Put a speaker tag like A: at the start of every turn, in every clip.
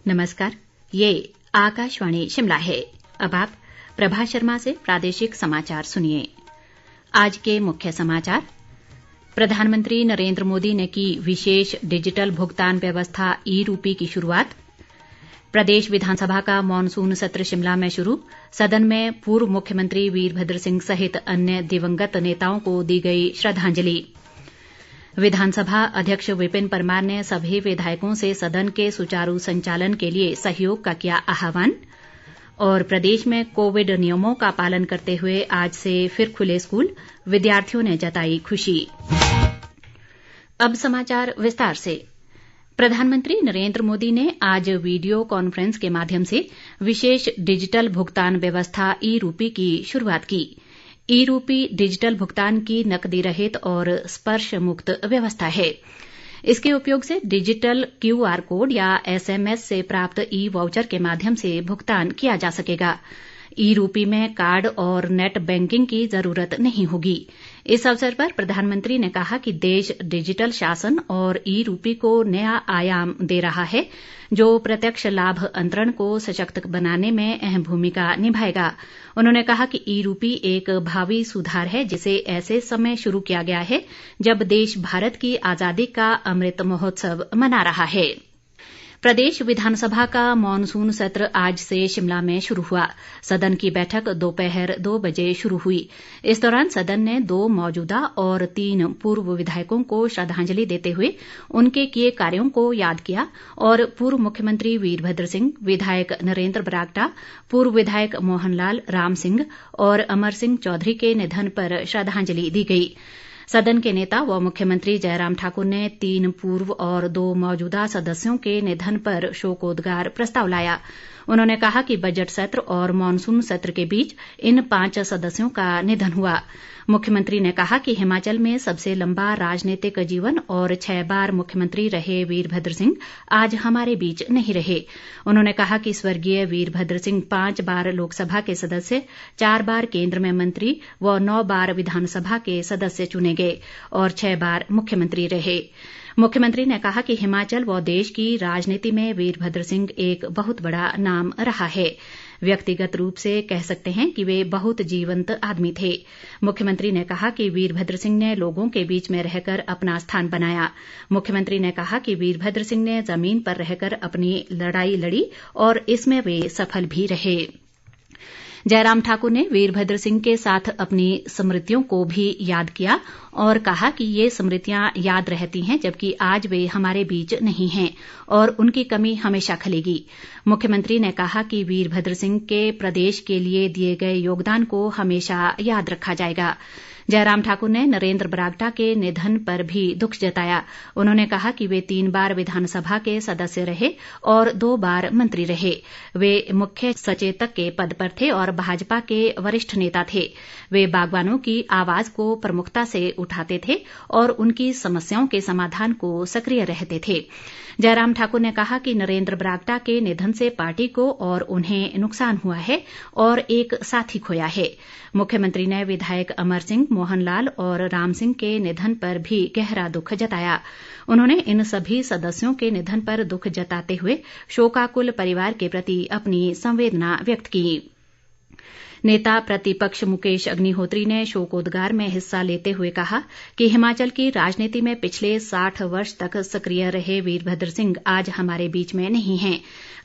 A: नमस्कार, ये आकाशवाणी शिमला है। अब आप प्रभा शर्मा से प्रादेशिक समाचार सुनिए। आज के मुख्य समाचार। प्रधानमंत्री नरेंद्र मोदी ने की विशेष डिजिटल भुगतान व्यवस्था ई रूपी की शुरुआत। प्रदेश विधानसभा का मॉनसून सत्र शिमला में शुरू। सदन में पूर्व मुख्यमंत्री वीरभद्र सिंह सहित अन्य दिवंगत नेताओं को दी गई श्रद्धांजलि। विधानसभा अध्यक्ष विपिन परमार ने सभी विधायकों से सदन के सुचारू संचालन के लिए सहयोग का किया आह्वान। और प्रदेश में कोविड नियमों का पालन करते हुए आज से फिर खुले स्कूल, विद्यार्थियों ने जताई खुशी। अब समाचार विस्तार से। प्रधानमंत्री नरेंद्र मोदी ने आज वीडियो कॉन्फ्रेंस के माध्यम से विशेष डिजिटल भुगतान व्यवस्था ई रूपी की शुरुआत की। ई रूपी डिजिटल भुगतान की नकदी रहित और स्पर्श मुक्त व्यवस्था है। इसके उपयोग से डिजिटल QR कोड या SMS से प्राप्त ई वाउचर के माध्यम से भुगतान किया जा सकेगा। ई रूपी में कार्ड और नेट बैंकिंग की जरूरत नहीं होगी। इस अवसर पर प्रधानमंत्री ने कहा कि देश डिजिटल शासन और ई रूपी को नया आयाम दे रहा है, जो प्रत्यक्ष लाभ अंतरण को सशक्त बनाने में अहम भूमिका निभाएगा। उन्होंने कहा कि ई रूपी एक भावी सुधार है, जिसे ऐसे समय शुरू किया गया है जब देश भारत की आजादी का अमृत महोत्सव मना रहा है। प्रदेश विधानसभा का मॉनसून सत्र आज से शिमला में शुरू हुआ। सदन की बैठक दोपहर 2 बजे शुरू हुई। इस दौरान सदन ने 2 मौजूदा और 3 पूर्व विधायकों को श्रद्धांजलि देते हुए उनके किए कार्यों को याद किया और पूर्व मुख्यमंत्री वीरभद्र सिंह, विधायक नरेंद्र बरागटा, पूर्व विधायक मोहन लाल, राम सिंह और अमर सिंह चौधरी के निधन पर श्रद्धांजलि दी गई। सदन के नेता व मुख्यमंत्री जयराम ठाकुर ने 3 पूर्व और 2 मौजूदा सदस्यों के निधन पर शोकोद्गार प्रस्ताव लाया। उन्होंने कहा कि बजट सत्र और मॉनसून सत्र के बीच इन 5 सदस्यों का निधन हुआ। मुख्यमंत्री ने कहा कि हिमाचल में सबसे लंबा राजनीतिक जीवन और 6 बार मुख्यमंत्री रहे वीरभद्र सिंह आज हमारे बीच नहीं रहे। उन्होंने कहा कि स्वर्गीय वीरभद्र सिंह 5 बार लोकसभा के सदस्य, 4 बार केंद्र में मंत्री व 9 बार विधानसभा के सदस्य चुने गए और 6 बार मुख्यमंत्री रहे। मुख्यमंत्री ने कहा कि हिमाचल व देश की राजनीति में वीरभद्र सिंह एक बहुत बड़ा नाम रहा है। व्यक्तिगत रूप से कह सकते हैं कि वे बहुत जीवंत आदमी थे। मुख्यमंत्री ने कहा कि वीरभद्र सिंह ने लोगों के बीच में रहकर अपना स्थान बनाया। मुख्यमंत्री ने कहा कि वीरभद्र सिंह ने जमीन पर रहकर अपनी लड़ाई लड़ी और इसमें वे सफल भी रहे। जयराम ठाकुर ने वीरभद्र सिंह के साथ अपनी स्मृतियों को भी याद किया और कहा कि ये स्मृतियां याद रहती हैं, जबकि आज वे हमारे बीच नहीं हैं और उनकी कमी हमेशा खलेगी। मुख्यमंत्री ने कहा कि वीरभद्र सिंह के प्रदेश के लिए दिए गए योगदान को हमेशा याद रखा जाएगा। जयराम ठाकुर ने नरेंद्र बरागटा के निधन पर भी दुख जताया। उन्होंने कहा कि वे 3 बार विधानसभा के सदस्य रहे और 2 बार मंत्री रहे। वे मुख्य सचेतक के पद पर थे और भाजपा के वरिष्ठ नेता थे। वे बागवानों की आवाज को प्रमुखता से उठाते थे और उनकी समस्याओं के समाधान को सक्रिय रहते थे। जयराम ठाकुर ने कहा कि नरेंद्र बरागटा के निधन से पार्टी को और उन्हें नुकसान हुआ है और एक साथी खोया है। मुख्यमंत्री ने विधायक अमर सिंह, मोहन लाल और राम सिंह के निधन पर भी गहरा दुख जताया। उन्होंने इन सभी सदस्यों के निधन पर दुख जताते हुए शोकाकुल परिवार के प्रति अपनी संवेदना व्यक्त की। नेता प्रतिपक्ष मुकेश अग्निहोत्री ने शोकोद्गार में हिस्सा लेते हुए कहा कि हिमाचल की राजनीति में पिछले 60 वर्ष तक सक्रिय रहे वीरभद्र सिंह आज हमारे बीच में नहीं हैं।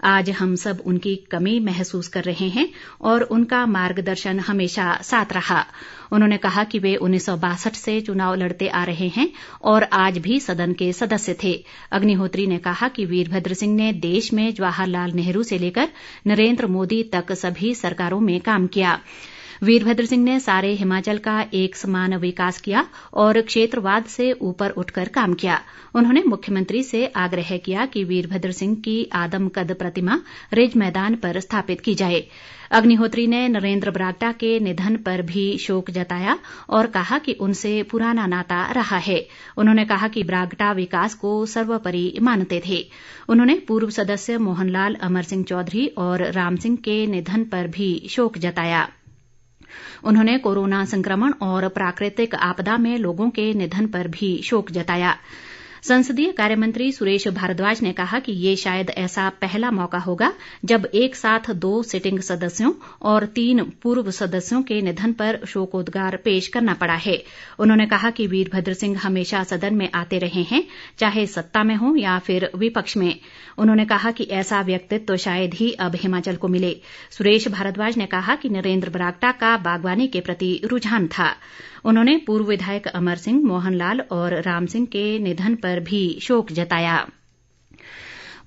A: आज हम सब उनकी कमी महसूस कर रहे हैं और उनका मार्गदर्शन हमेशा साथ रहा। उन्होंने कहा कि वे 1962 से चुनाव लड़ते आ रहे हैं और आज भी सदन के सदस्य थे। अग्निहोत्री ने कहा कि वीरभद्र सिंह ने देश में जवाहरलाल नेहरू से लेकर नरेंद्र मोदी तक सभी सरकारों में काम किया। वीरभद्र सिंह ने सारे हिमाचल का एक समान विकास किया और क्षेत्रवाद से ऊपर उठकर काम किया। उन्होंने मुख्यमंत्री से आग्रह किया कि वीरभद्र सिंह की आदमकद प्रतिमा रिज मैदान पर स्थापित की जाए। अग्निहोत्री ने नरेंद्र बरागटा के निधन पर भी शोक जताया और कहा कि उनसे पुराना नाता रहा है। उन्होंने कहा कि बरागटा विकास को सर्वोपरि मानते थे। उन्होंने पूर्व सदस्य मोहन लाल, अमर सिंह चौधरी और राम सिंह के निधन पर भी शोक जताया। उन्होंने कोरोना संक्रमण और प्राकृतिक आपदा में लोगों के निधन पर भी शोक जताया। संसदीय कार्य मंत्री सुरेश भारद्वाज ने कहा कि ये शायद ऐसा पहला मौका होगा जब एक साथ 2 सिटिंग सदस्यों और 3 पूर्व सदस्यों के निधन पर शोकोद्गार पेश करना पड़ा है। उन्होंने कहा कि वीरभद्र सिंह हमेशा सदन में आते रहे हैं, चाहे सत्ता में हो या फिर विपक्ष में। उन्होंने कहा कि ऐसा व्यक्तित्व शायद ही अब हिमाचल को मिले। सुरेश भारद्वाज ने कहा कि नरेंद्र बरागटा का बागवानी के प्रति रुझान था। उन्होंने पूर्व विधायक अमर सिंह, मोहन लाल और राम सिंह के निधन पर भी शोक जताया।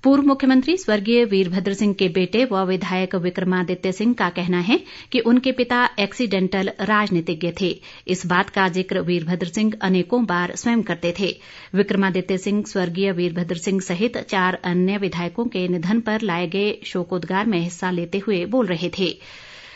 A: पूर्व मुख्यमंत्री स्वर्गीय वीरभद्र सिंह के बेटे व विधायक विक्रमादित्य सिंह का कहना है कि उनके पिता एक्सीडेंटल राजनीतिज्ञ थे। इस बात का जिक्र वीरभद्र सिंह अनेकों बार स्वयं करते थे। विक्रमादित्य सिंह स्वर्गीय वीरभद्र सिंह सहित 4 अन्य विधायकों के निधन पर लाए गए शोकोद्गार में हिस्सा लेते हुए बोल रहे थे।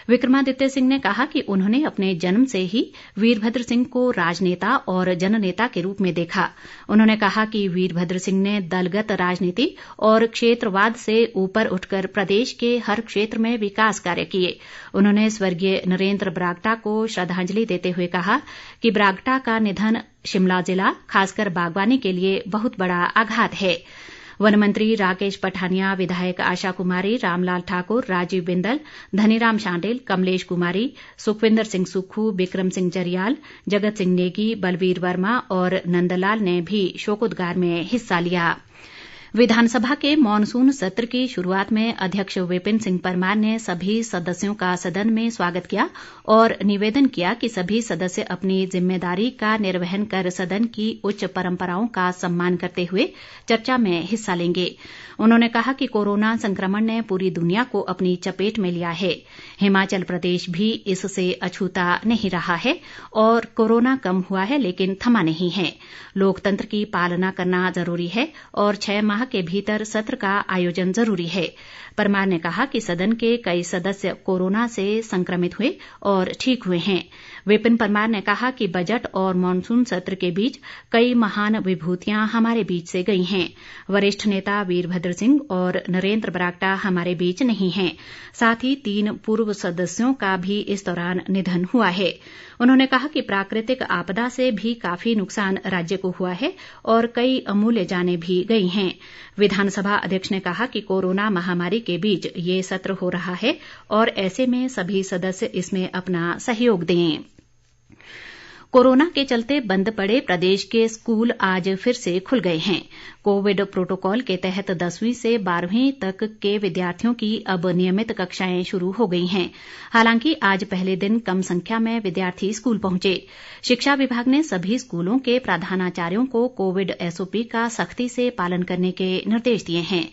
A: विक्रमादित्य सिंह ने कहा कि उन्होंने अपने जन्म से ही वीरभद्र सिंह को राजनेता और जननेता के रूप में देखा। उन्होंने कहा कि वीरभद्र सिंह ने दलगत राजनीति और क्षेत्रवाद से ऊपर उठकर प्रदेश के हर क्षेत्र में विकास कार्य किए। उन्होंने स्वर्गीय नरेंद्र बरागटा को श्रद्धांजलि देते हुए कहा कि बरागटा का निधन शिमला जिला, खासकर बागवानी के लिए बहुत बड़ा आघात है। वन मंत्री राकेश पठानिया, विधायक आशा कुमारी, रामलाल ठाकुर, राजीव बिंदल, धनीराम शांडिल, कमलेश कुमारी, सुखविंदर सिंह सुक्खू, बिक्रम सिंह जरियाल, जगत सिंह नेगी, बलवीर वर्मा और नंदलाल ने भी शोकोद्गार में हिस्सा लिया। विधानसभा के मॉनसून सत्र की शुरुआत में अध्यक्ष विपिन सिंह परमार ने सभी सदस्यों का सदन में स्वागत किया और निवेदन किया कि सभी सदस्य अपनी जिम्मेदारी का निर्वहन कर सदन की उच्च परंपराओं का सम्मान करते हुए चर्चा में हिस्सा लेंगे। उन्होंने कहा कि कोरोना संक्रमण ने पूरी दुनिया को अपनी चपेट में लिया है। हिमाचल प्रदेश भी इससे अछूता नहीं रहा है और कोरोना कम हुआ है लेकिन थमा नहीं है। लोकतंत्र की पालना करना जरूरी है और 6 माह के भीतर सत्र का आयोजन जरूरी है। परमार ने कहा कि सदन के कई सदस्य कोरोना से संक्रमित हुए और ठीक हुए हैं। विपिन परमार ने कहा कि बजट और मॉनसून सत्र के बीच कई महान विभूतियां हमारे बीच से गई हैं। वरिष्ठ नेता वीरभद्र सिंह और नरेंद्र बरागटा हमारे बीच नहीं हैं। साथ ही 3 पूर्व सदस्यों का भी इस दौरान निधन हुआ है। उन्होंने कहा कि प्राकृतिक आपदा से भी काफी नुकसान राज्य को हुआ है और कई अमूल्य जानें भी गई हैं। विधानसभा अध्यक्ष ने कहा कि कोरोना महामारी के बीच ये सत्र हो रहा है और ऐसे में सभी सदस्य इसमें अपना सहयोग दें। कोरोना के चलते बंद पड़े प्रदेश के स्कूल आज फिर से खुल गए हैं। कोविड प्रोटोकॉल के तहत 10वीं से 12वीं तक के विद्यार्थियों की अब नियमित कक्षाएं शुरू हो गई हैं। हालांकि आज पहले दिन कम संख्या में विद्यार्थी स्कूल पहुंचे। शिक्षा विभाग ने सभी स्कूलों के प्रधानाचार्यों को कोविड SOP का सख्ती से पालन करने के निर्देश दिए हैं।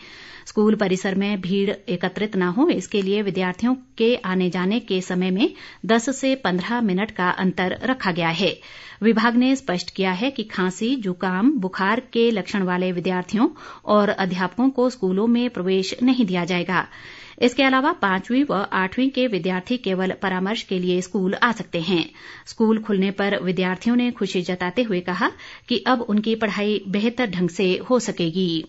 A: स्कूल परिसर में भीड़ एकत्रित न हो, इसके लिए विद्यार्थियों के आने जाने के समय में 10 से 15 मिनट का अंतर रखा गया है। विभाग ने स्पष्ट किया है कि खांसी, जुकाम, बुखार के लक्षण वाले विद्यार्थियों और अध्यापकों को स्कूलों में प्रवेश नहीं दिया जाएगा। इसके अलावा 5वीं व 8वीं के विद्यार्थी केवल परामर्श के लिए स्कूल आ सकते हैं। स्कूल खुलने पर विद्यार्थियों ने खुशी जताते हुए कहा कि अब उनकी पढ़ाई बेहतर ढंग से हो सकेगी।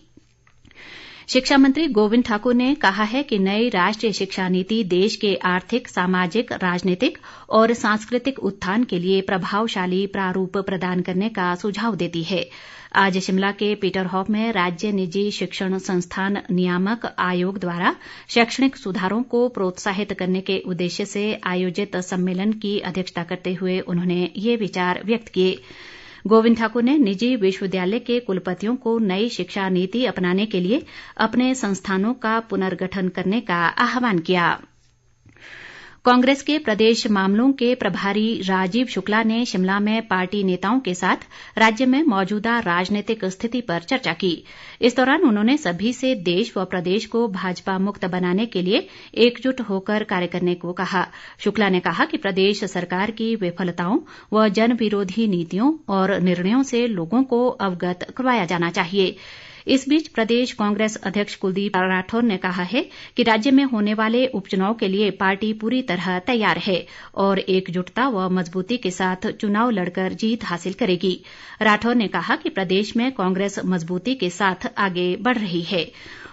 A: शिक्षा मंत्री गोविंद ठाकुर ने कहा है कि नई राष्ट्रीय शिक्षा नीति देश के आर्थिक, सामाजिक, राजनीतिक और सांस्कृतिक उत्थान के लिए प्रभावशाली प्रारूप प्रदान करने का सुझाव देती है। आज शिमला के पीटरहॉफ में राज्य निजी शिक्षण संस्थान नियामक आयोग द्वारा शैक्षणिक सुधारों को प्रोत्साहित करने के उद्देश्य से आयोजित सम्मेलन की अध्यक्षता करते हुए उन्होंने ये विचार व्यक्त किए। गोविंद ठाकुर ने निजी विश्वविद्यालय के कुलपतियों को नई शिक्षा नीति अपनाने के लिए अपने संस्थानों का पुनर्गठन करने का आह्वान किया। कांग्रेस के प्रदेश मामलों के प्रभारी राजीव शुक्ला ने शिमला में पार्टी नेताओं के साथ राज्य में मौजूदा राजनीतिक स्थिति पर चर्चा की। इस दौरान उन्होंने सभी से देश व प्रदेश को भाजपा मुक्त बनाने के लिए एकजुट होकर कार्य करने को कहा। शुक्ला ने कहा कि प्रदेश सरकार की विफलताओं व जन विरोधी नीतियों और निर्णयों से लोगों को अवगत करवाया जाना चाहिए। इस बीच प्रदेश कांग्रेस अध्यक्ष कुलदीप राठौर ने कहा है कि राज्य में होने वाले उपचुनाव के लिए पार्टी पूरी तरह तैयार है और एकजुटता व मजबूती के साथ चुनाव लड़कर जीत हासिल करेगी। राठौर ने कहा कि प्रदेश में कांग्रेस मजबूती के साथ आगे बढ़ रही है।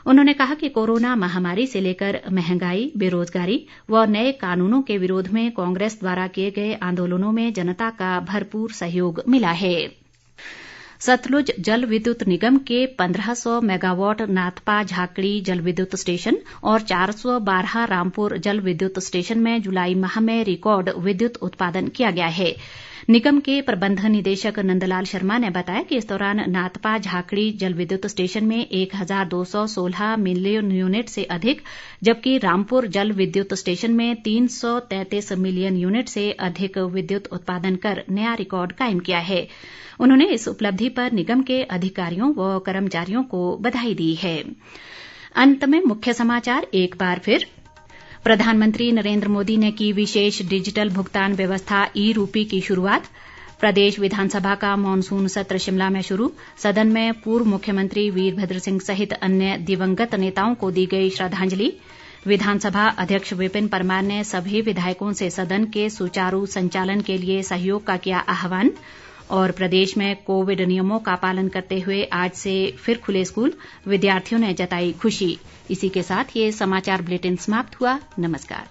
A: उन्होंने कहा कि कोरोना महामारी से लेकर महंगाई, बेरोजगारी व नए कानूनों के विरोध में कांग्रेस द्वारा किए गए आंदोलनों में जनता का भरपूर सहयोग मिला है। सतलुज जल विद्युत निगम के 1500 मेगावाट नाथपा झाकड़ी जल विद्युत स्टेशन और 412 रामपुर जल विद्युत स्टेशन में जुलाई माह में रिकॉर्ड विद्युत उत्पादन किया गया है। निगम के प्रबंध निदेशक नंदलाल शर्मा ने बताया कि इस दौरान नाथपा झाकड़ी जल विद्युत स्टेशन में 1216 मिलियन यूनिट से अधिक, जबकि रामपुर जल विद्युत स्टेशन में 333 मिलियन यूनिट से अधिक विद्युत उत्पादन कर नया रिकॉर्ड कायम किया है। उन्होंने इस उपलब्धि पर निगम के अधिकारियों व कर्मचारियों को बधाई दी है। अंत में मुख्य समाचार एक बार फिर। प्रधानमंत्री नरेंद्र मोदी ने की विशेष डिजिटल भुगतान व्यवस्था ई रूपी की शुरुआत। प्रदेश विधानसभा का मॉनसून सत्र शिमला में शुरू। सदन में पूर्व मुख्यमंत्री वीरभद्र सिंह सहित अन्य दिवंगत नेताओं को दी गई श्रद्धांजलि। विधानसभा अध्यक्ष विपिन परमार ने सभी विधायकों से सदन के सुचारू संचालन के लिए सहयोग का किया आह्वान। और प्रदेश में कोविड नियमों का पालन करते हुए आज से फिर खुले स्कूल, विद्यार्थियों ने जताई खुशी। इसी के साथ ये समाचार बुलेटिन समाप्त हुआ। नमस्कार।